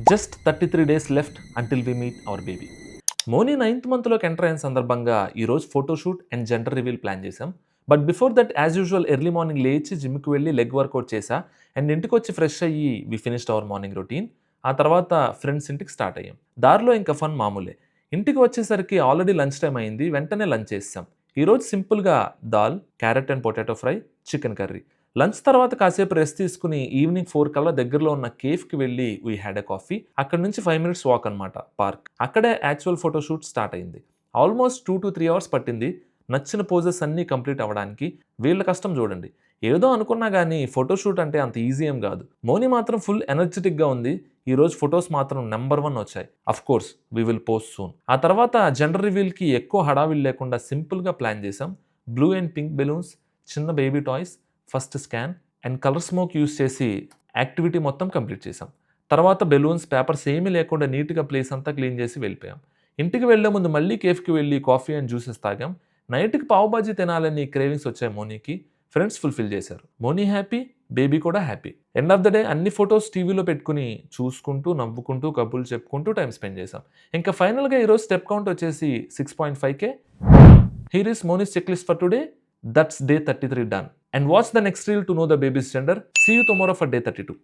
Just 33 days left until we meet our baby. Moni 9th మంత్లోకి enter అయిన సందర్భంగా ఈరోజు photoshoot and gender reveal plan చేశాం. But before that as usual early morning లేచి జిమ్కి వెళ్ళి లెగ్ వర్కౌట్ చేశా అండ్ ఇంటికి వచ్చి ఫ్రెష్ అయ్యి we finished our morning routine. ఆ తర్వాత ఫ్రెండ్స్ ఇంటికి స్టార్ట్ అయ్యాం. దారిలో ఇంకా ఫన్ మామూలే. ఇంటికి వచ్చేసరికి ఆల్రెడీ లంచ్ టైం అయింది. వెంటనే లంచ్ చేసాం. ఈరోజు సింపుల్గా dal, carrot and potato fry, chicken curry. Lunch తర్వాత కాసేపు రెస్ట్ తీసుకుని ఈవినింగ్ 4 కల్లా దగ్గరలో ఉన్న కేఫ్కి వెళ్ళి వీ హ్యాడ్ ఎ కాఫీ. అక్కడ నుంచి 5 మినిట్స్ వాక్ అనమాట పార్క్. అక్కడే యాక్చువల్ ఫోటోషూట్ స్టార్ట్ అయింది. ఆల్మోస్ట్ 2 to 3 అవర్స్ పట్టింది. నచ్చిన పోజెస్ అన్నీ కంప్లీట్ అవ్వడానికి. వీళ్ళ కష్టం చూడండి. ఏదో అనుకున్నా కానీ ఫోటోషూట్ అంటే అంత ఈజీ ఏం కాదు. మోని మాత్రం ఫుల్ ఎనర్జెటిక్గా ఉంది. ఈరోజు ఫొటోస్ మాత్రం నెంబర్ 1 వచ్చాయి. Of course we will post soon. ఆ తర్వాత జెండర్ రివీల్కి ఎక్కువ హడావిడి లేకుండా సింపుల్గా ప్లాన్ చేసాం. బ్లూ అండ్ పింక్ బెలూన్స్, చిన్న baby toys, first scan and colour smoke use చేసి యాక్టివిటీ మొత్తం కంప్లీట్ చేసాం. తర్వాత బెలూన్స్, పేపర్స్ ఏమీ లేకుండా నీట్గా ప్లేస్ అంతా క్లీన్ చేసి వెళ్ళిపోయాం. ఇంటికి వెళ్లే ముందు మళ్ళీ కేఫ్కి వెళ్ళి కాఫీ అండ్ జ్యూసెస్ తాగాం. నైట్కి పావు బాజీ తినాలని క్రేవింగ్స్ వచ్చాయి మోనీకి. ఫ్రెండ్స్ ఫుల్ఫిల్ చేశారు. మోనీ హ్యాపీ, బేబీ కూడా happy. End of the day అన్ని ఫొటోస్ టీవీలో పెట్టుకుని చూసుకుంటూ, నవ్వుకుంటూ, కబుర్లు చెప్పుకుంటూ టైం స్పెండ్ చేసాం. ఇంకా ఫైనల్గా ఈరోజు స్టెప్ కౌంట్ వచ్చేసి 6.5K. Here is Moni's checklist for today. That's day 33 done. And watch the next reel to know the baby's gender. See you tomorrow for day 32.